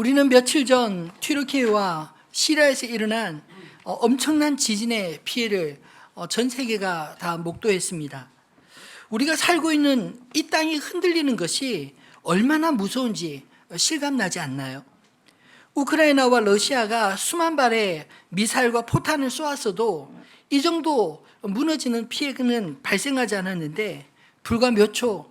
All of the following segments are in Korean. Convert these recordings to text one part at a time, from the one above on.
우리는 며칠 전 튀르키예와 시리아에서 일어난 엄청난 지진의 피해를 전 세계가 다 목도했습니다. 우리가 살고 있는 이 땅이 흔들리는 것이 얼마나 무서운지 실감나지 않나요? 우크라이나와 러시아가 수만 발의 미사일과 포탄을 쏘았어도 이 정도 무너지는 피해는 발생하지 않았는데 불과 몇 초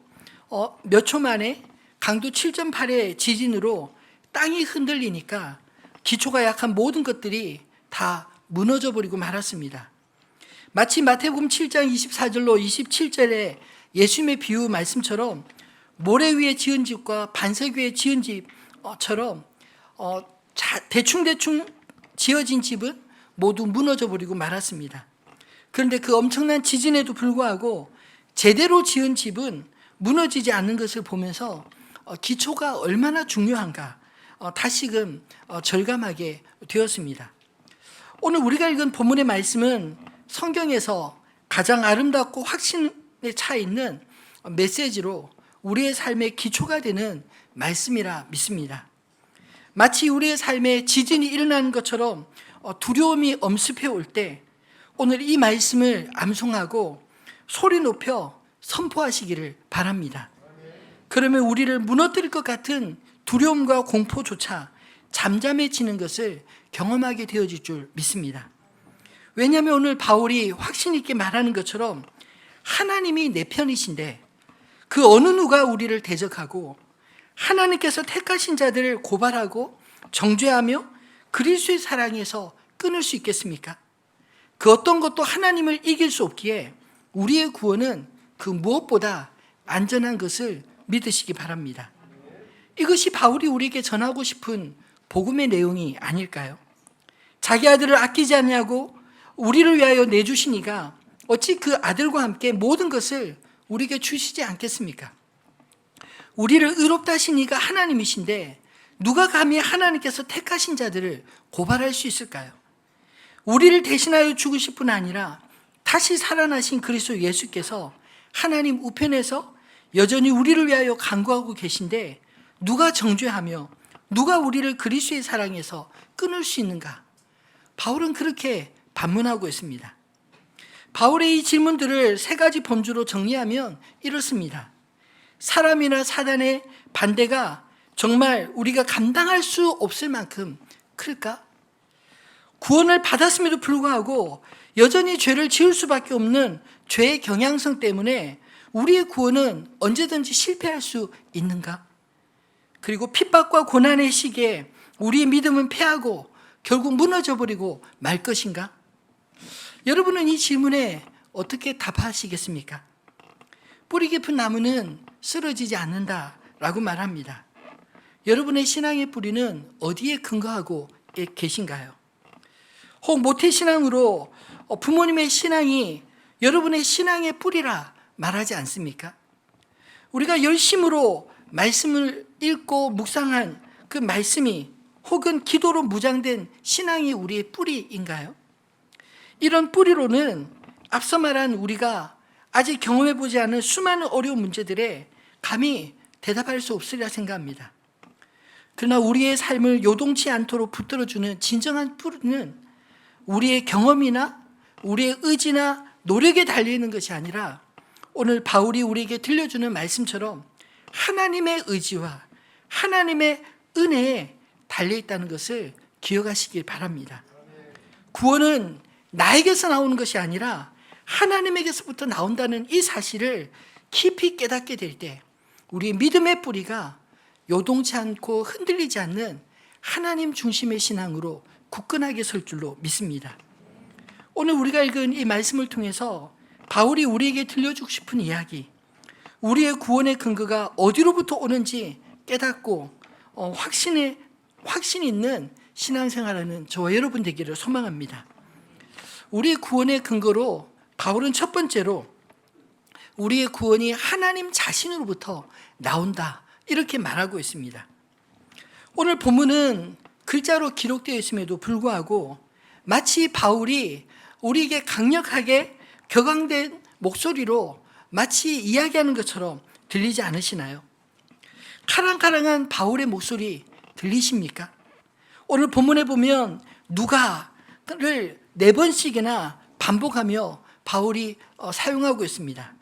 만에 강도 7.8의 지진으로 땅이 흔들리니까 기초가 약한 모든 것들이 다 무너져 버리고 말았습니다. 마치 마태복음 7장 24절로 27절에 예수님의 비유 말씀처럼 모래 위에 지은 집과 반석 위에 지은 집처럼 대충 지어진 집은 모두 무너져 버리고 말았습니다. 그런데 그 엄청난 지진에도 불구하고 제대로 지은 집은 무너지지 않는 것을 보면서 기초가 얼마나 중요한가 다시금 절감하게 되었습니다. 오늘 우리가 읽은 본문의 말씀은 성경에서 가장 아름답고 확신에 차 있는 메시지로 우리의 삶의 기초가 되는 말씀이라 믿습니다. 마치 우리의 삶에 지진이 일어나는 것처럼 두려움이 엄습해 올 때 오늘 이 말씀을 암송하고 소리 높여 선포하시기를 바랍니다. 그러면 우리를 무너뜨릴 것 같은 두려움과 공포조차 잠잠해지는 것을 경험하게 되어질 줄 믿습니다. 왜냐하면 오늘 바울이 확신 있게 말하는 것처럼 하나님이 내 편이신데 그 어느 누가 우리를 대적하고 하나님께서 택하신 자들을 고발하고 정죄하며 그리스도의 사랑에서 끊을 수 있겠습니까? 그 어떤 것도 하나님을 이길 수 없기에 우리의 구원은 그 무엇보다 안전한 것을 믿으시기 바랍니다. 이것이 바울이 우리에게 전하고 싶은 복음의 내용이 아닐까요? 자기 아들을 아끼지 않냐고 우리를 위하여 내주시니가 어찌 그 아들과 함께 모든 것을 우리에게 주시지 않겠습니까? 우리를 의롭다 하신 이가 하나님이신데 누가 감히 하나님께서 택하신 자들을 고발할 수 있을까요? 우리를 대신하여 죽으실 뿐 아니라 다시 살아나신 그리스도 예수께서 하나님 우편에서 여전히 우리를 위하여 간구하고 계신데 누가 정죄하며 누가 우리를 그리스도의 사랑에서 끊을 수 있는가? 바울은 그렇게 반문하고 있습니다. 바울의 이 질문들을 세 가지 범주로 정리하면 이렇습니다. 사람이나 사단의 반대가 정말 우리가 감당할 수 없을 만큼 클까? 구원을 받았음에도 불구하고 여전히 죄를 지을 수밖에 없는 죄의 경향성 때문에 우리의 구원은 언제든지 실패할 수 있는가? 그리고 핍박과 고난의 시기에 우리의 믿음은 패하고 결국 무너져버리고 말 것인가? 여러분은 이 질문에 어떻게 답하시겠습니까? 뿌리 깊은 나무는 쓰러지지 않는다라고 말합니다. 여러분의 신앙의 뿌리는 어디에 근거하고 계신가요? 혹 모태신앙으로 부모님의 신앙이 여러분의 신앙의 뿌리라 말하지 않습니까? 우리가 열심으로 말씀을 읽고 묵상한 그 말씀이 혹은 기도로 무장된 신앙이 우리의 뿌리인가요? 이런 뿌리로는 앞서 말한 우리가 아직 경험해보지 않은 수많은 어려운 문제들에 감히 대답할 수 없으리라 생각합니다. 그러나 우리의 삶을 요동치 않도록 붙들어주는 진정한 뿌리는 우리의 경험이나 우리의 의지나 노력에 달려있는 것이 아니라 오늘 바울이 우리에게 들려주는 말씀처럼 하나님의 의지와 하나님의 은혜에 달려있다는 것을 기억하시길 바랍니다. 구원은 나에게서 나오는 것이 아니라 하나님에게서부터 나온다는 이 사실을 깊이 깨닫게 될 때 우리의 믿음의 뿌리가 요동치 않고 흔들리지 않는 하나님 중심의 신앙으로 굳건하게 설 줄로 믿습니다. 오늘 우리가 읽은 이 말씀을 통해서 바울이 우리에게 들려주고 싶은 이야기, 우리의 구원의 근거가 어디로부터 오는지 깨닫고 확신 있는 신앙생활하는 저와 여러분 되기를 소망합니다. 우리의 구원의 근거로 바울은 첫 번째로 우리의 구원이 하나님 자신으로부터 나온다 이렇게 말하고 있습니다. 오늘 본문은 글자로 기록되어 있음에도 불구하고 마치 바울이 우리에게 강력하게 격앙된 목소리로 마치 이야기하는 것처럼 들리지 않으시나요? 카랑카랑한 바울의 목소리 들리십니까? 오늘 본문에 보면 누가를 4번씩이나 반복하며 바울이 사용하고 있습니다.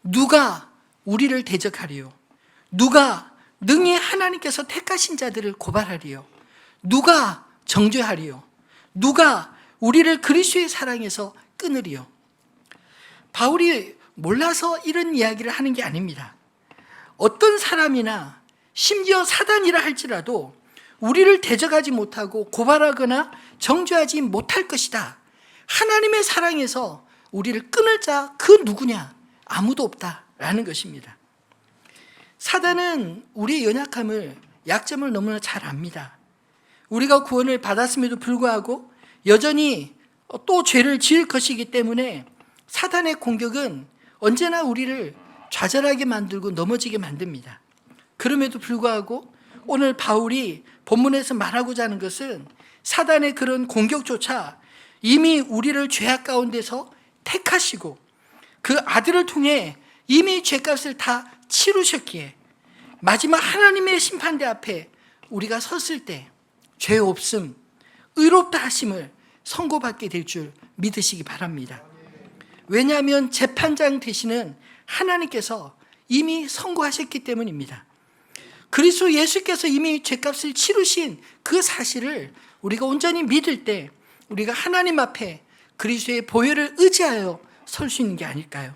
누가 우리를 대적하리요? 누가 능히 하나님께서 택하신 자들을 고발하리요? 누가 정죄하리요? 누가 우리를 그리스도의 사랑에서 끊으리요? 바울이 몰라서 이런 이야기를 하는 게 아닙니다. 어떤 사람이나 심지어 사단이라 할지라도 우리를 대적하지 못하고 고발하거나 정죄하지 못할 것이다. 하나님의 사랑에서 우리를 끊을 자 그 누구냐? 아무도 없다라는 것입니다. 사단은 우리의 연약함을, 약점을 너무나 잘 압니다. 우리가 구원을 받았음에도 불구하고 여전히 또 죄를 지을 것이기 때문에 사단의 공격은 언제나 우리를 좌절하게 만들고 넘어지게 만듭니다. 그럼에도 불구하고 오늘 바울이 본문에서 말하고자 하는 것은 사단의 그런 공격조차 이미 우리를 죄악 가운데서 택하시고 그 아들을 통해 이미 죄값을 다 치르셨기에 마지막 하나님의 심판대 앞에 우리가 섰을 때 죄 없음, 의롭다 하심을 선고받게 될 줄 믿으시기 바랍니다. 왜냐하면 재판장 되시는 하나님께서 이미 선고하셨기 때문입니다. 그리스도 예수께서 이미 죄값을 치르신 그 사실을 우리가 온전히 믿을 때 우리가 하나님 앞에 그리스도의 보혈을 의지하여 설 수 있는 게 아닐까요?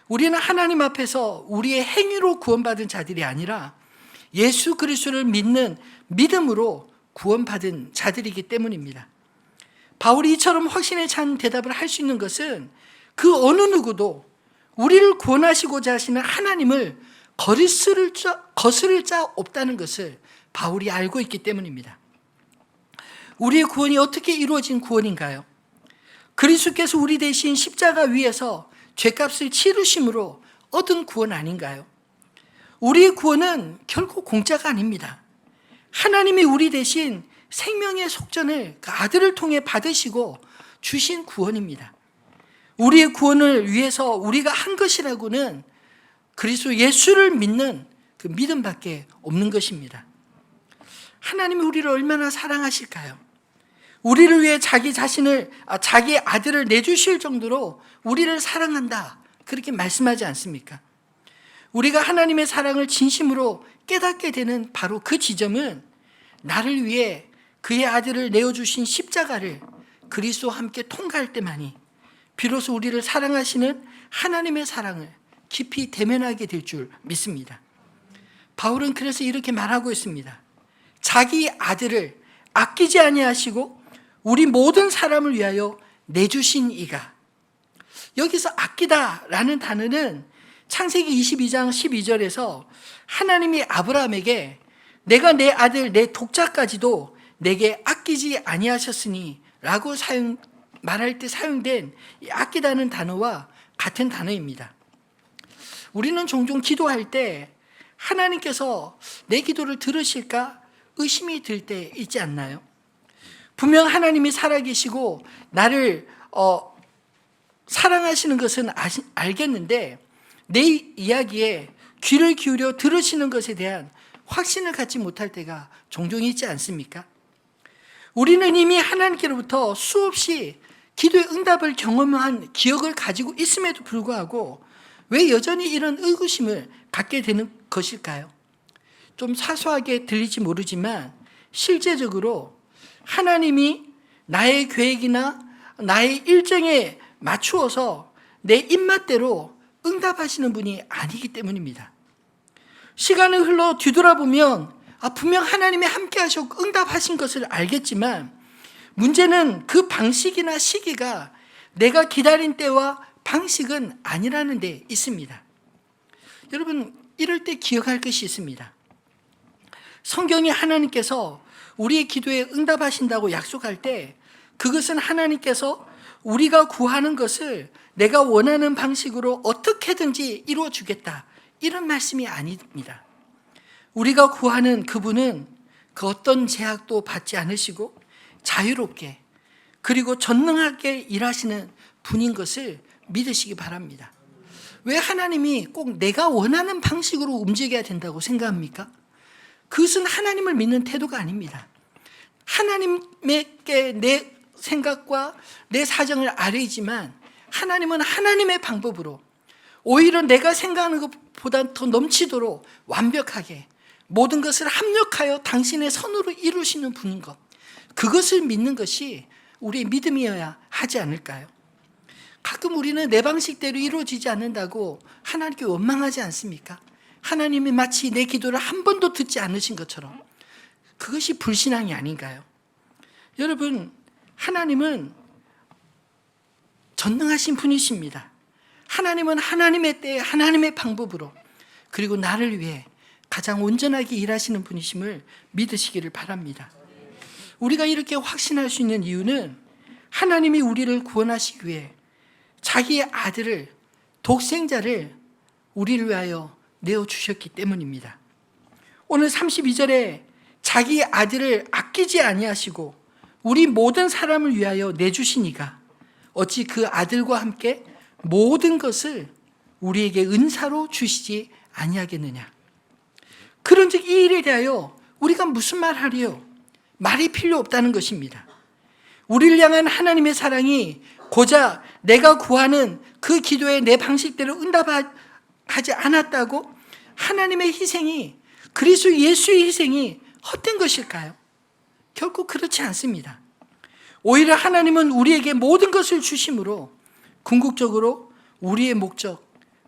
우리는 하나님 앞에서 우리의 행위로 구원받은 자들이 아니라 예수 그리스도를 믿는 믿음으로 구원받은 자들이기 때문입니다. 바울이 이처럼 확신에 찬 대답을 할 수 있는 것은 그 어느 누구도 우리를 구원하시고자 하시는 하나님을 거스를 자 없다는 것을 바울이 알고 있기 때문입니다. 우리의 구원이 어떻게 이루어진 구원인가요? 그리스도께서 우리 대신 십자가 위에서 죄값을 치르심으로 얻은 구원 아닌가요? 우리의 구원은 결코 공짜가 아닙니다. 하나님이 우리 대신 생명의 속전을 그 아들을 통해 받으시고 주신 구원입니다. 우리의 구원을 위해서 우리가 한 것이라고는 그리스도 예수를 믿는 그 믿음밖에 없는 것입니다. 하나님이 우리를 얼마나 사랑하실까요? 우리를 위해 자기 아들을 내주실 정도로 우리를 사랑한다. 그렇게 말씀하지 않습니까? 우리가 하나님의 사랑을 진심으로 깨닫게 되는 바로 그 지점은 나를 위해 그의 아들을 내어주신 십자가를 그리스도와 함께 통과할 때만이 비로소 우리를 사랑하시는 하나님의 사랑을 깊이 대면하게 될 줄 믿습니다. 바울은 그래서 이렇게 말하고 있습니다. 자기 아들을 아끼지 아니하시고 우리 모든 사람을 위하여 내주신 이가. 여기서 아끼다라는 단어는 창세기 22장 12절에서 하나님이 아브라함에게 내가 내 아들 내 독자까지도 내게 아끼지 아니하셨으니 라고 말할 때 사용된 이 아끼다는 단어와 같은 단어입니다. 우리는 종종 기도할 때 하나님께서 내 기도를 들으실까 의심이 들 때 있지 않나요? 분명 하나님이 살아계시고 나를 사랑하시는 것은 알겠는데 내 이야기에 귀를 기울여 들으시는 것에 대한 확신을 갖지 못할 때가 종종 있지 않습니까? 우리는 이미 하나님께로부터 수없이 기도의 응답을 경험한 기억을 가지고 있음에도 불구하고 왜 여전히 이런 의구심을 갖게 되는 것일까요? 좀 사소하게 들릴지 모르지만 실제적으로 하나님이 나의 계획이나 나의 일정에 맞추어서 내 입맛대로 응답하시는 분이 아니기 때문입니다. 시간을 흘러 뒤돌아보면 분명 하나님이 함께 하셨고 응답하신 것을 알겠지만 문제는 그 방식이나 시기가 내가 기다린 때와 방식은 아니라는 데 있습니다. 여러분, 이럴 때 기억할 것이 있습니다. 성경이 하나님께서 우리의 기도에 응답하신다고 약속할 때 그것은 하나님께서 우리가 구하는 것을 내가 원하는 방식으로 어떻게든지 이루어 주겠다, 이런 말씀이 아닙니다. 우리가 구하는 그분은 그 어떤 제약도 받지 않으시고 자유롭게 그리고 전능하게 일하시는 분인 것을 믿으시기 바랍니다. 왜 하나님이 꼭 내가 원하는 방식으로 움직여야 된다고 생각합니까? 그것은 하나님을 믿는 태도가 아닙니다. 하나님께 내 생각과 내 사정을 아뢰지만 하나님은 하나님의 방법으로 오히려 내가 생각하는 것보다 더 넘치도록 완벽하게 모든 것을 합력하여 당신의 선으로 이루시는 분인 것, 그것을 믿는 것이 우리의 믿음이어야 하지 않을까요? 가끔 우리는 내 방식대로 이루어지지 않는다고 하나님께 원망하지 않습니까? 하나님이 마치 내 기도를 한 번도 듣지 않으신 것처럼. 그것이 불신앙이 아닌가요? 여러분, 하나님은 전능하신 분이십니다. 하나님은 하나님의 때에 하나님의 방법으로, 그리고 나를 위해 가장 온전하게 일하시는 분이심을 믿으시기를 바랍니다. 우리가 이렇게 확신할 수 있는 이유는 하나님이 우리를 구원하시기 위해 자기의 아들을, 독생자를 우리를 위하여 내어주셨기 때문입니다. 오늘 32절에 자기의 아들을 아끼지 아니하시고 우리 모든 사람을 위하여 내주시니가 어찌 그 아들과 함께 모든 것을 우리에게 은사로 주시지 아니하겠느냐. 그런즉 이 일에 대하여 우리가 무슨 말 하리요? 말이 필요 없다는 것입니다. 우리를 향한 하나님의 사랑이 고작 내가 구하는 그 기도에 내 방식대로 응답하지 않았다고 하나님의 희생이, 그리스도 예수의 희생이 헛된 것일까요? 결코 그렇지 않습니다. 오히려 하나님은 우리에게 모든 것을 주심으로 궁극적으로 우리의 목적,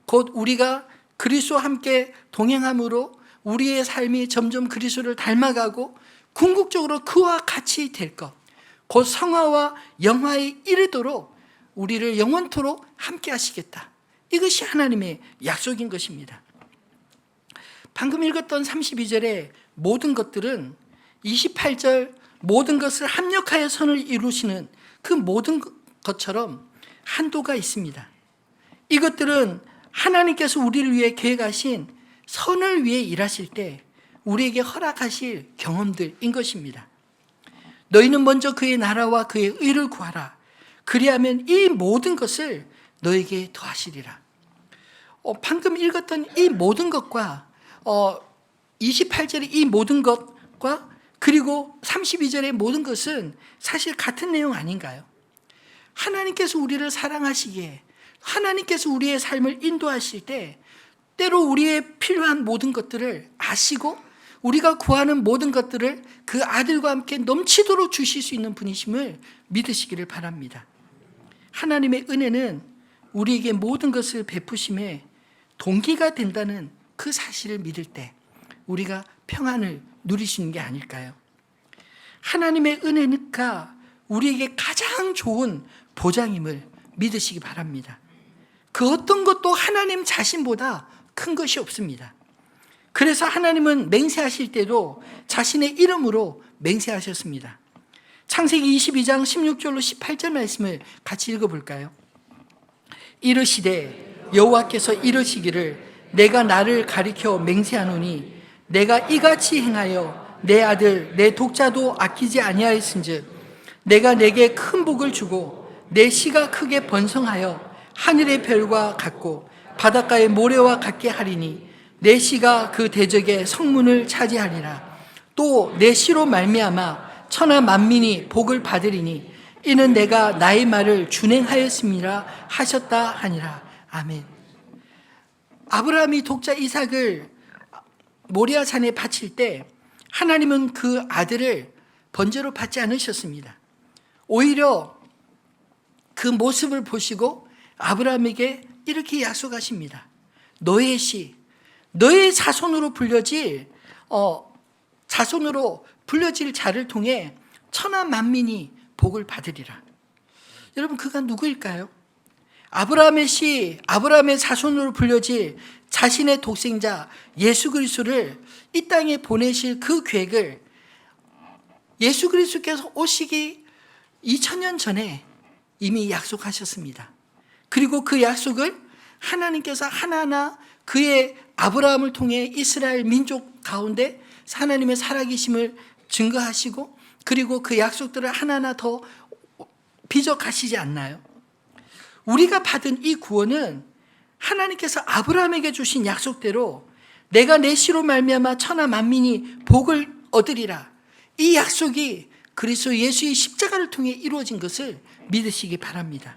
곧 우리가 그리스도와 함께 동행함으로 우리의 삶이 점점 그리스도를 닮아가고 궁극적으로 그와 같이 될 것, 곧 성화와 영화에 이르도록 우리를 영원토록 함께 하시겠다. 이것이 하나님의 약속인 것입니다. 방금 읽었던 32절의 모든 것들은 28절 모든 것을 합력하여 선을 이루시는 그 모든 것처럼 한도가 있습니다. 이것들은 하나님께서 우리를 위해 계획하신 선을 위해 일하실 때 우리에게 허락하실 경험들인 것입니다. 너희는 먼저 그의 나라와 그의 의를 구하라. 그리하면 이 모든 것을 너에게 더하시리라. 방금 읽었던 이 모든 것과 28절의 이 모든 것과 그리고 32절의 모든 것은 사실 같은 내용 아닌가요? 하나님께서 우리를 사랑하시기에 하나님께서 우리의 삶을 인도하실 때 때로 우리의 필요한 모든 것들을 아시고 우리가 구하는 모든 것들을 그 아들과 함께 넘치도록 주실 수 있는 분이심을 믿으시기를 바랍니다. 하나님의 은혜는 우리에게 모든 것을 베푸심에 동기가 된다는 그 사실을 믿을 때 우리가 평안을 누리시는 게 아닐까요? 하나님의 은혜가 우리에게 가장 좋은 보장임을 믿으시기 바랍니다. 그 어떤 것도 하나님 자신보다 큰 것이 없습니다. 그래서 하나님은 맹세하실 때도 자신의 이름으로 맹세하셨습니다. 창세기 22장 16절로 18절 말씀을 같이 읽어볼까요? 이르시되 여호와께서 이르시기를 내가 나를 가리켜 맹세하노니 내가 이같이 행하여 내 아들 내 독자도 아끼지 아니하였은즉 내가 내게 큰 복을 주고 내 씨가 크게 번성하여 하늘의 별과 같고 바닷가의 모래와 같게 하리니 내 씨가 그 대적의 성문을 차지하리라. 또 내 씨로 말미암아 천하 만민이 복을 받으리니 이는 내가 나의 말을 준행하였음이라 하셨다 하니라. 아멘. 아브라함이 독자 이삭을 모리아 산에 바칠 때 하나님은 그 아들을 번제로 받지 않으셨습니다. 오히려 그 모습을 보시고 아브라함에게 이렇게 약속하십니다. 너의 씨, 너의 자손으로 불려질 자를 통해 천하 만민이 복을 받으리라. 여러분, 그가 누구일까요? 아브라함의 씨, 아브라함의 자손으로 불려질 자신의 독생자 예수 그리스도를 이 땅에 보내실 그 계획을 예수 그리스도께서 오시기 2000년 전에 이미 약속하셨습니다. 그리고 그 약속을 하나님께서 하나하나 그의 아브라함을 통해 이스라엘 민족 가운데 하나님의 살아계심을 증거하시고 그리고 그 약속들을 하나하나 더 빚어 가시지 않나요? 우리가 받은 이 구원은 하나님께서 아브라함에게 주신 약속대로 내가 내 씨로 말미암아 천하 만민이 복을 얻으리라. 이 약속이 그리스도 예수의 십자가를 통해 이루어진 것을 믿으시기 바랍니다.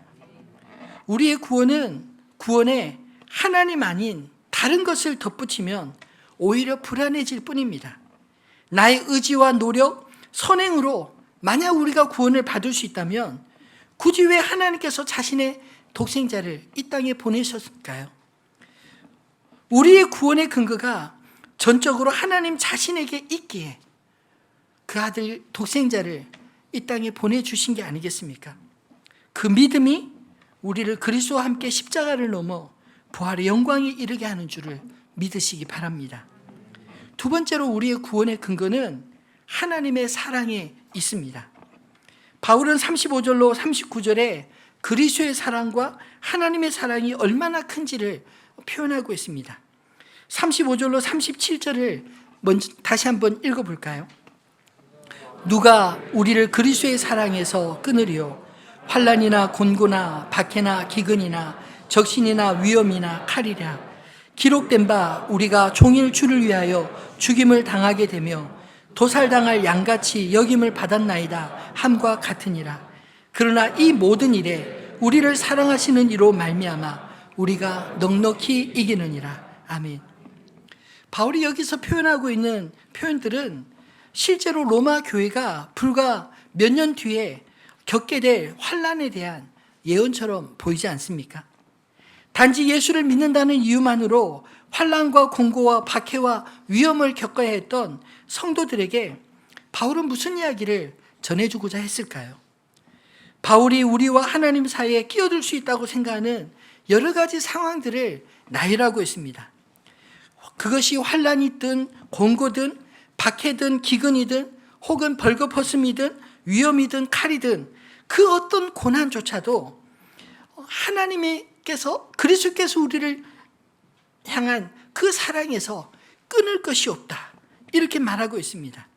우리의 구원에 하나님 아닌 다른 것을 덧붙이면 오히려 불안해질 뿐입니다. 나의 의지와 노력, 선행으로 만약 우리가 구원을 받을 수 있다면 굳이 왜 하나님께서 자신의 독생자를 이 땅에 보내셨을까요? 우리의 구원의 근거가 전적으로 하나님 자신에게 있기에 그 아들 독생자를 이 땅에 보내주신 게 아니겠습니까? 그 믿음이 우리를 그리스도와 함께 십자가를 넘어 부활의 영광에 이르게 하는 줄을 믿으시기 바랍니다. 두 번째로 우리의 구원의 근거는 하나님의 사랑에 있습니다. 바울은 35절로 39절에 그리스도의 사랑과 하나님의 사랑이 얼마나 큰지를 표현하고 있습니다. 35절로 37절을 먼저 다시 한번 읽어볼까요? 누가 우리를 그리스도의 사랑에서 끊으리요? 환난이나 곤고나 박해나 기근이나 적신이나 위험이나 칼이랴. 기록된 바 우리가 종일 주를 위하여 죽임을 당하게 되며 도살당할 양같이 여김을 받았나이다 함과 같으니라. 그러나 이 모든 일에 우리를 사랑하시는 이로 말미암아 우리가 넉넉히 이기느니라. 아멘. 바울이 여기서 표현하고 있는 표현들은 실제로 로마 교회가 불과 몇 년 뒤에 겪게 될 환난에 대한 예언처럼 보이지 않습니까? 단지 예수를 믿는다는 이유만으로 환난과 공고와 박해와 위험을 겪어야 했던 성도들에게 바울은 무슨 이야기를 전해주고자 했을까요? 바울이 우리와 하나님 사이에 끼어들 수 있다고 생각하는 여러 가지 상황들을 나열하고 있습니다. 그것이 환난이든 공고든 박해든 기근이든 혹은 벌거벗음이든 위험이든 칼이든 그 어떤 고난조차도 하나님께서 그리스도께서 우리를 향한 그 사랑에서 끊을 것이 없다. 이렇게 말하고 있습니다.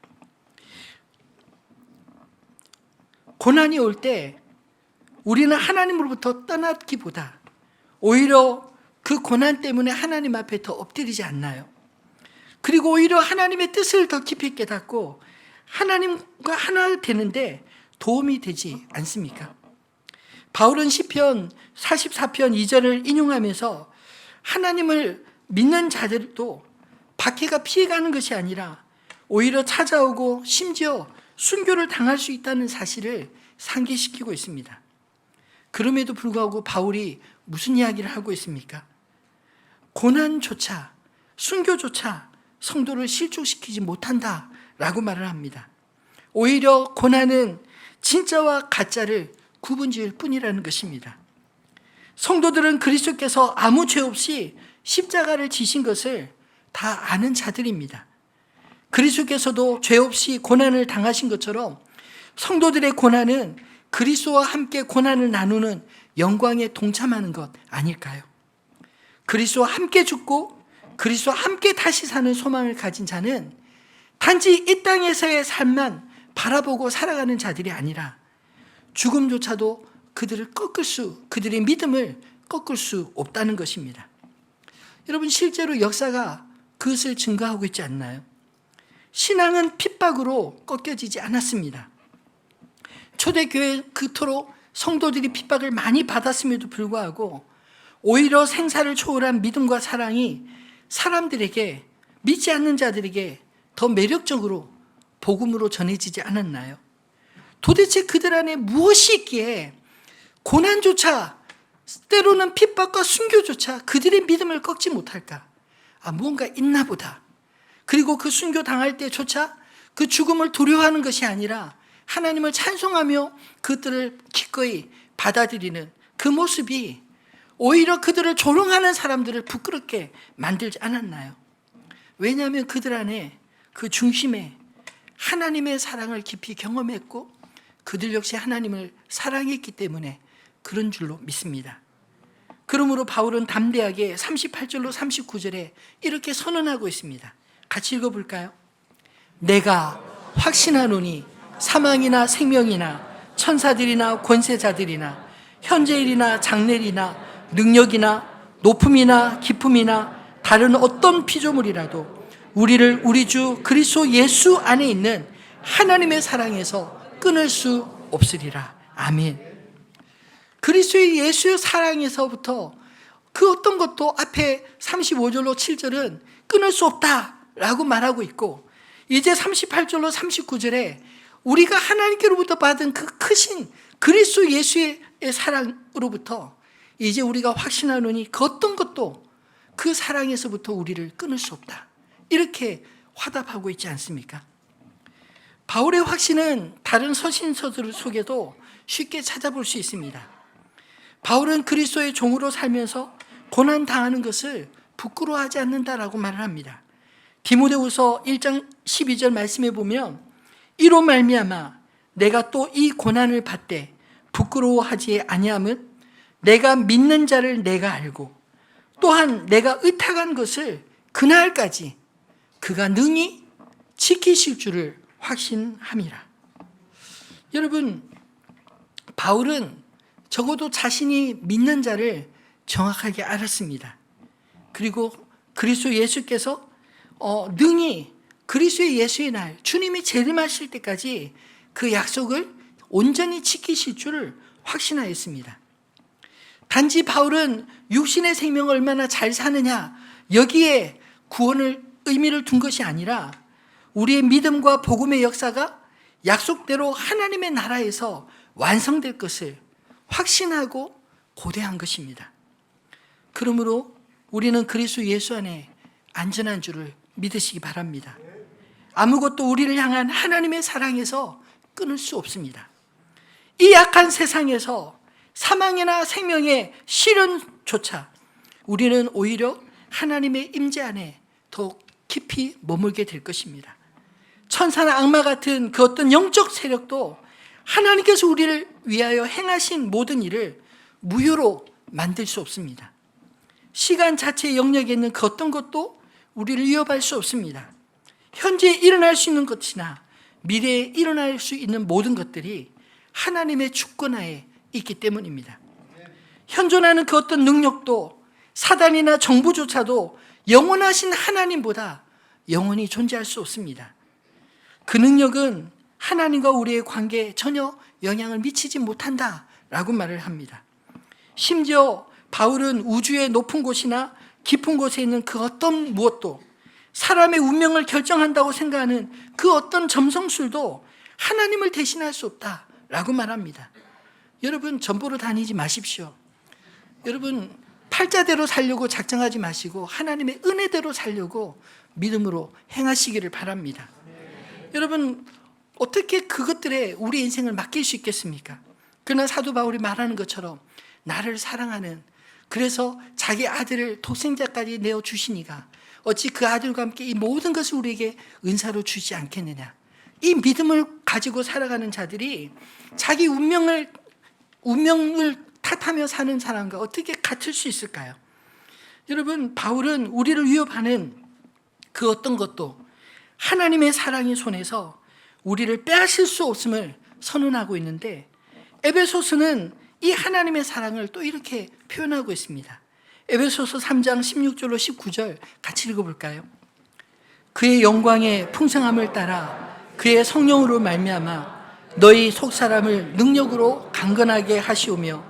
고난이 올 때 우리는 하나님으로부터 떠났기보다 오히려 그 고난 때문에 하나님 앞에 더 엎드리지 않나요? 그리고 오히려 하나님의 뜻을 더 깊이 깨닫고 하나님과 하나 되는데 도움이 되지 않습니까? 바울은 시편 44편 2절을 인용하면서 하나님을 믿는 자들도 박해가 피해가는 것이 아니라 오히려 찾아오고 심지어 순교를 당할 수 있다는 사실을 상기시키고 있습니다. 그럼에도 불구하고 바울이 무슨 이야기를 하고 있습니까? 고난조차, 순교조차 성도를 실족시키지 못한다라고 말을 합니다. 오히려 고난은 진짜와 가짜를 구분지을 뿐이라는 것입니다. 성도들은 그리스도께서 아무 죄 없이 십자가를 지신 것을 다 아는 자들입니다. 그리스도께서도 죄 없이 고난을 당하신 것처럼 성도들의 고난은 그리스도와 함께 고난을 나누는 영광에 동참하는 것 아닐까요? 그리스도와 함께 죽고 그리스도와 함께 다시 사는 소망을 가진 자는 단지 이 땅에서의 삶만 바라보고 살아가는 자들이 아니라 죽음조차도 그들의 믿음을 꺾을 수 없다는 것입니다. 여러분, 실제로 역사가 그것을 증거하고 있지 않나요? 신앙은 핍박으로 꺾여지지 않았습니다. 초대교회 그토록 성도들이 핍박을 많이 받았음에도 불구하고 오히려 생사를 초월한 믿음과 사랑이 사람들에게, 믿지 않는 자들에게 더 매력적으로 복음으로 전해지지 않았나요? 도대체 그들 안에 무엇이 있기에 고난조차, 때로는 핍박과 순교조차 그들의 믿음을 꺾지 못할까? 무언가 있나 보다. 그리고 그 순교 당할 때조차 그 죽음을 두려워하는 것이 아니라 하나님을 찬송하며 그들을 기꺼이 받아들이는 그 모습이 오히려 그들을 조롱하는 사람들을 부끄럽게 만들지 않았나요? 왜냐하면 그들 안에 그 중심에 하나님의 사랑을 깊이 경험했고 그들 역시 하나님을 사랑했기 때문에 그런 줄로 믿습니다. 그러므로 바울은 담대하게 38절로 39절에 이렇게 선언하고 있습니다. 같이 읽어볼까요? 내가 확신하노니 사망이나 생명이나 천사들이나 권세자들이나 현재일이나 장래일이나 능력이나 높음이나 깊음이나 다른 어떤 피조물이라도 우리를 우리 주 그리스도 예수 안에 있는 하나님의 사랑에서 끊을 수 없으리라. 아멘. 그리스도의 예수의 사랑에서부터 그 어떤 것도 앞에 35절로 7절은 끊을 수 없다라고 말하고 있고, 이제 38절로 39절에 우리가 하나님께로부터 받은 그 크신 그리스도 예수의 사랑으로부터 이제 우리가 확신하노니 그 어떤 것도 그 사랑에서부터 우리를 끊을 수 없다, 이렇게 화답하고 있지 않습니까? 바울의 확신은 다른 서신서들 속에도 쉽게 찾아볼 수 있습니다. 바울은 그리스도의 종으로 살면서 고난당하는 것을 부끄러워하지 않는다라고 말을 합니다. 디모데후서 1장 12절 말씀에 보면 이로 말미암아 내가 또 이 고난을 받되 부끄러워하지 아니함은 내가 믿는 자를 내가 알고 또한 내가 의탁한 것을 그날까지 그가 능히 지키실 줄을 확신함이라. 여러분, 바울은 적어도 자신이 믿는 자를 정확하게 알았습니다. 그리고 그리스도 예수께서 능히 그리스도의 예수의 날, 주님이 재림하실 때까지 그 약속을 온전히 지키실 줄을 확신하였습니다. 단지 바울은 육신의 생명을 얼마나 잘 사느냐, 여기에 구원을 의미를 둔 것이 아니라 우리의 믿음과 복음의 역사가 약속대로 하나님의 나라에서 완성될 것을 확신하고 고대한 것입니다. 그러므로 우리는 그리스도 예수 안에 안전한 줄을 믿으시기 바랍니다. 아무것도 우리를 향한 하나님의 사랑에서 끊을 수 없습니다. 이 약한 세상에서 사망이나 생명의 시련조차 우리는 오히려 하나님의 임재 안에 더 깊이 머물게 될 것입니다. 천사나 악마 같은 그 어떤 영적 세력도 하나님께서 우리를 위하여 행하신 모든 일을 무효로 만들 수 없습니다. 시간 자체의 영역에 있는 그 어떤 것도 우리를 위협할 수 없습니다. 현재 일어날 수 있는 것이나 미래에 일어날 수 있는 모든 것들이 하나님의 주권하에 있기 때문입니다. 현존하는 그 어떤 능력도 사단이나 정부조차도 영원하신 하나님보다 영원히 존재할 수 없습니다. 그 능력은 하나님과 우리의 관계에 전혀 영향을 미치지 못한다라고 말을 합니다. 심지어 바울은 우주의 높은 곳이나 깊은 곳에 있는 그 어떤 무엇도, 사람의 운명을 결정한다고 생각하는 그 어떤 점성술도 하나님을 대신할 수 없다라고 말합니다. 여러분, 점보로 다니지 마십시오. 여러분, 팔자대로 살려고 작정하지 마시고 하나님의 은혜대로 살려고 믿음으로 행하시기를 바랍니다. 여러분, 어떻게 그것들에 우리 인생을 맡길 수 있겠습니까? 그러나 사도 바울이 말하는 것처럼 나를 사랑하는, 그래서 자기 아들을 독생자까지 내어주시니가 어찌 그 아들과 함께 이 모든 것을 우리에게 은사로 주지 않겠느냐. 이 믿음을 가지고 살아가는 자들이 자기 운명을 탓하며 사는 사람과 어떻게 같을 수 있을까요? 여러분, 바울은 우리를 위협하는 그 어떤 것도 하나님의 사랑의 손에서 우리를 빼앗을 수 없음을 선언하고 있는데, 에베소서는 이 하나님의 사랑을 또 이렇게 표현하고 있습니다. 에베소서 3장 16절로 19절 같이 읽어볼까요? 그의 영광의 풍성함을 따라 그의 성령으로 말미암아 너희 속사람을 능력으로 강건하게 하시오며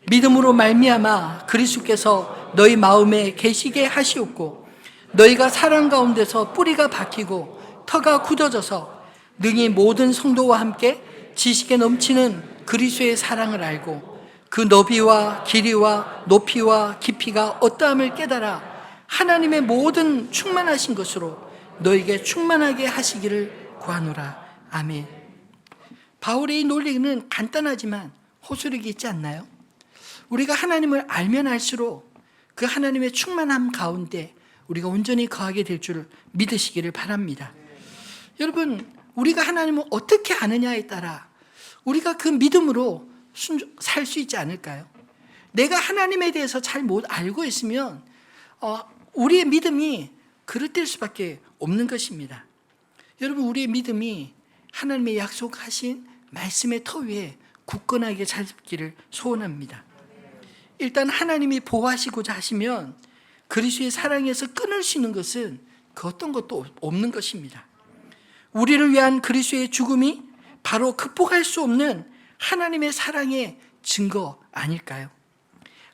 믿음으로 말미암아 그리스도께서 너희 마음에 계시게 하시옵고 너희가 사랑 가운데서 뿌리가 박히고 터가 굳어져서 능히 모든 성도와 함께 지식에 넘치는 그리스도의 사랑을 알고 그 너비와 길이와 높이와 깊이가 어떠함을 깨달아 하나님의 모든 충만하신 것으로 너에게 충만하게 하시기를 구하노라. 아멘. 바울의 이 논리는 간단하지만 호소력이 있지 않나요? 우리가 하나님을 알면 알수록 그 하나님의 충만함 가운데 우리가 온전히 거하게 될 줄을 믿으시기를 바랍니다. 여러분, 우리가 하나님을 어떻게 아느냐에 따라 우리가 그 믿음으로 살 수 있지 않을까요? 내가 하나님에 대해서 잘 못 알고 있으면 우리의 믿음이 그릇될 수밖에 없는 것입니다. 여러분, 우리의 믿음이 하나님의 약속하신 말씀의 터 위에 굳건하게 잡기를 소원합니다. 일단 하나님이 보호하시고자 하시면 그리스도의 사랑에서 끊을 수 있는 것은 그 어떤 것도 없는 것입니다. 우리를 위한 그리스도의 죽음이 바로 극복할 수 없는 하나님의 사랑의 증거 아닐까요?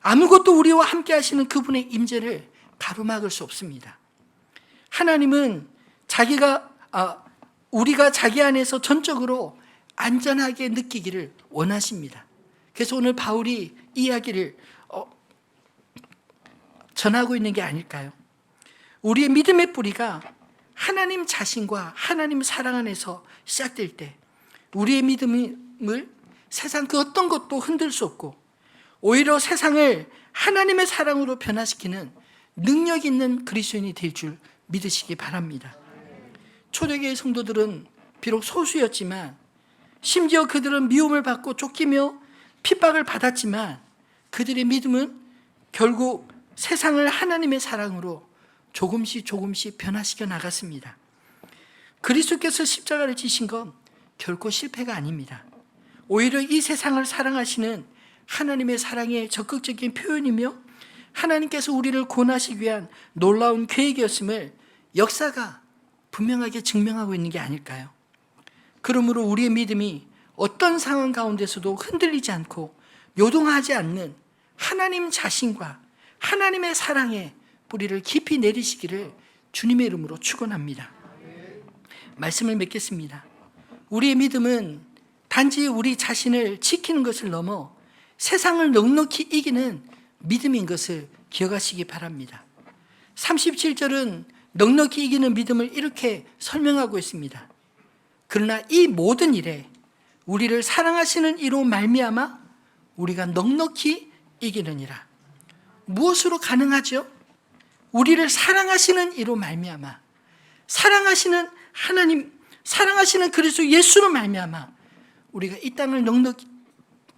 아무것도 우리와 함께 하시는 그분의 임재를 가로막을 수 없습니다. 하나님은 우리가 자기 안에서 전적으로 안전하게 느끼기를 원하십니다. 그래서 오늘 바울이 이 이야기를 전하고 있는 게 아닐까요? 우리의 믿음의 뿌리가 하나님 자신과 하나님 사랑 안에서 시작될 때 우리의 믿음을 세상 그 어떤 것도 흔들 수 없고 오히려 세상을 하나님의 사랑으로 변화시키는 능력 있는 그리스도인이 될 줄 믿으시기 바랍니다. 초대교회 성도들은 비록 소수였지만 심지어 그들은 미움을 받고 쫓기며 핍박을 받았지만 그들의 믿음은 결국 세상을 하나님의 사랑으로 조금씩 변화시켜 나갔습니다. 그리스도께서 십자가를 지신 건 결코 실패가 아닙니다. 오히려 이 세상을 사랑하시는 하나님의 사랑의 적극적인 표현이며 하나님께서 우리를 구원하시기 위한 놀라운 계획이었음을 역사가 분명하게 증명하고 있는 게 아닐까요? 그러므로 우리의 믿음이 어떤 상황 가운데서도 흔들리지 않고 요동하지 않는 하나님 자신과 하나님의 사랑의 뿌리를 깊이 내리시기를 주님의 이름으로 축원합니다. 말씀을 맺겠습니다. 우리의 믿음은 단지 우리 자신을 지키는 것을 넘어 세상을 넉넉히 이기는 믿음인 것을 기억하시기 바랍니다. 37절은 넉넉히 이기는 믿음을 이렇게 설명하고 있습니다. 그러나 이 모든 일에 우리를 사랑하시는 이로 말미암아 우리가 넉넉히 이기느니라. 무엇으로 가능하죠? 우리를 사랑하시는 이로 말미암아, 사랑하시는 하나님, 사랑하시는 그리스도 예수로 말미암아 우리가 이 땅을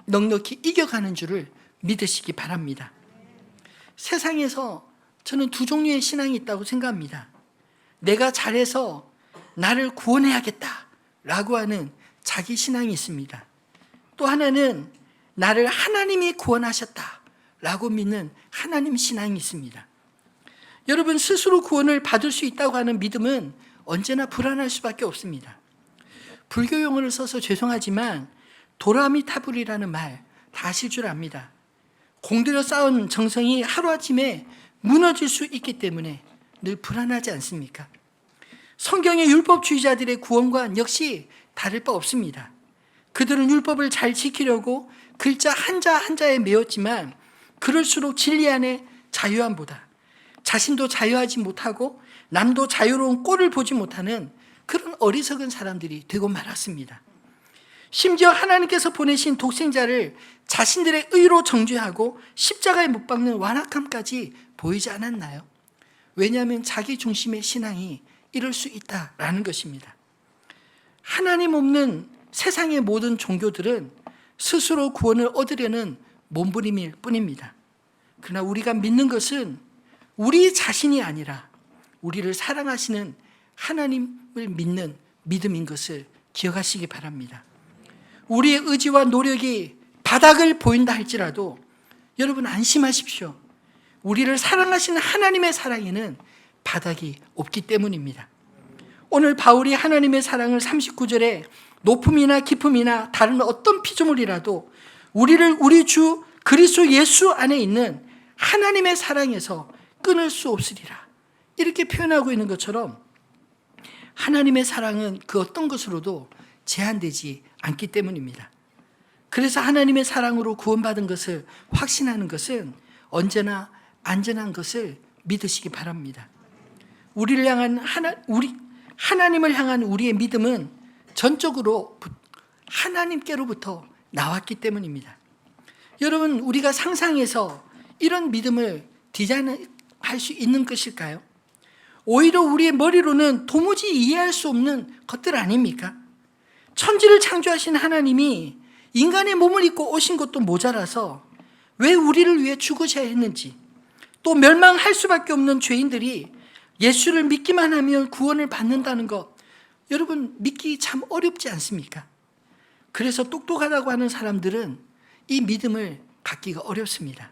넉넉히 이겨가는 줄을 믿으시기 바랍니다. 세상에서 저는 두 종류의 신앙이 있다고 생각합니다. 내가 잘해서 나를 구원해야겠다라고 하는 자기 신앙이 있습니다. 또 하나는 나를 하나님이 구원하셨다라고 믿는 하나님 신앙이 있습니다. 여러분, 스스로 구원을 받을 수 있다고 하는 믿음은 언제나 불안할 수밖에 없습니다. 불교 용어를 써서 죄송하지만 도라미타불이라는 말 다 아실 줄 압니다. 공들여 쌓은 정성이 하루아침에 무너질 수 있기 때문에 늘 불안하지 않습니까? 성경의 율법주의자들의 구원관 역시 다를 바 없습니다. 그들은 율법을 잘 지키려고 글자 한자 한자에 매였지만 그럴수록 진리 안에 자유함보다 자신도 자유하지 못하고 남도 자유로운 꼴을 보지 못하는 그런 어리석은 사람들이 되고 말았습니다. 심지어 하나님께서 보내신 독생자를 자신들의 의로 정죄하고 십자가에 못 박는 완악함까지 보이지 않았나요? 왜냐하면 자기 중심의 신앙이 이럴 수 있다라는 것입니다. 하나님 없는 세상의 모든 종교들은 스스로 구원을 얻으려는 몸부림일 뿐입니다. 그러나 우리가 믿는 것은 우리 자신이 아니라 우리를 사랑하시는 하나님을 믿는 믿음인 것을 기억하시기 바랍니다. 우리의 의지와 노력이 바닥을 보인다 할지라도 여러분 안심하십시오. 우리를 사랑하시는 하나님의 사랑에는 바닥이 없기 때문입니다. 오늘 바울이 하나님의 사랑을 39절에 높음이나 깊음이나 다른 어떤 피조물이라도 우리를 우리 주 그리스도 예수 안에 있는 하나님의 사랑에서 끊을 수 없으리라 이렇게 표현하고 있는 것처럼 하나님의 사랑은 그 어떤 것으로도 제한되지 않기 때문입니다. 그래서 하나님의 사랑으로 구원받은 것을 확신하는 것은 언제나 안전한 것을 믿으시기 바랍니다. 하나님을 향한 우리의 믿음은 전적으로 하나님께로부터 나왔기 때문입니다. 여러분, 우리가 상상해서 이런 믿음을 디자인할 수 있는 것일까요? 오히려 우리의 머리로는 도무지 이해할 수 없는 것들 아닙니까? 천지를 창조하신 하나님이 인간의 몸을 입고 오신 것도 모자라서 왜 우리를 위해 죽으셔야 했는지, 또 멸망할 수밖에 없는 죄인들이 예수를 믿기만 하면 구원을 받는다는 것, 여러분 믿기 참 어렵지 않습니까? 그래서 똑똑하다고 하는 사람들은 이 믿음을 갖기가 어렵습니다.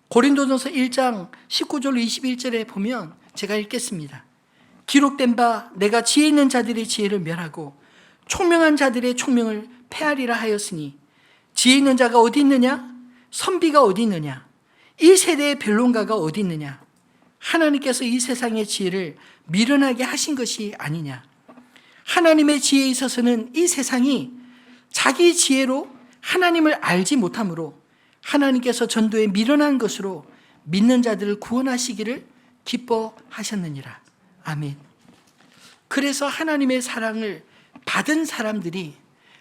고린도전서 1장 19절로 21절에 보면 제가 읽겠습니다. 기록된 바 내가 지혜 있는 자들의 지혜를 멸하고 총명한 자들의 총명을 폐하리라 하였으니 지혜 있는 자가 어디 있느냐? 선비가 어디 있느냐? 이 세대의 변론가가 어디 있느냐? 하나님께서 이 세상의 지혜를 미련하게 하신 것이 아니냐? 하나님의 지혜에 있어서는 이 세상이 자기 지혜로 하나님을 알지 못하므로 하나님께서 전도에 미련한 것으로 믿는 자들을 구원하시기를 기뻐하셨느니라. 아멘. 그래서 하나님의 사랑을 받은 사람들이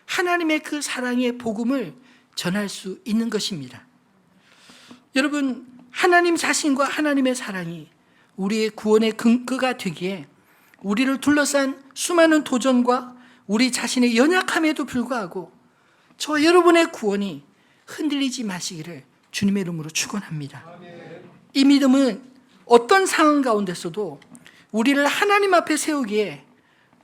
하나님의 그 사랑의 복음을 전할 수 있는 것입니다. 여러분, 하나님 자신과 하나님의 사랑이 우리의 구원의 근거가 되기에 우리를 둘러싼 수많은 도전과 우리 자신의 연약함에도 불구하고 저 여러분의 구원이 흔들리지 마시기를 주님의 이름으로 축원합니다. 이 믿음은 어떤 상황 가운데서도 우리를 하나님 앞에 세우기에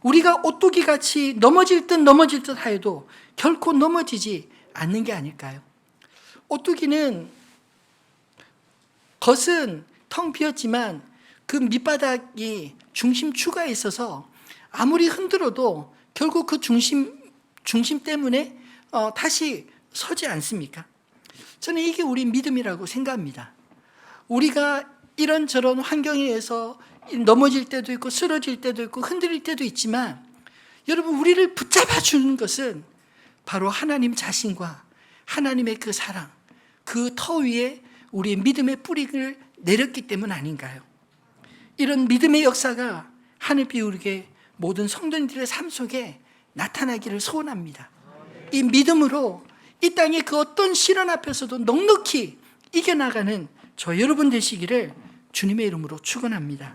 우리가 오뚜기같이 넘어질 듯 하여도 결코 넘어지지 않는 게 아닐까요? 오뚜기는 겉은 텅 비었지만 그 밑바닥이 중심추가 있어서 아무리 흔들어도 결국 그 중심 때문에 다시 서지 않습니까? 저는 이게 우리 믿음이라고 생각합니다. 우리가 이런저런 환경에 의해서 넘어질 때도 있고 쓰러질 때도 있고 흔들릴 때도 있지만 여러분, 우리를 붙잡아 주는 것은 바로 하나님 자신과 하나님의 그 사랑, 그 터 위에 우리의 믿음의 뿌리를 내렸기 때문 아닌가요? 이런 믿음의 역사가 하늘 비우르게 모든 성도님들의 삶 속에 나타나기를 소원합니다. 이 믿음으로 이 땅의 그 어떤 시련 앞에서도 넉넉히 이겨나가는 저 여러분 되시기를 주님의 이름으로 축원합니다.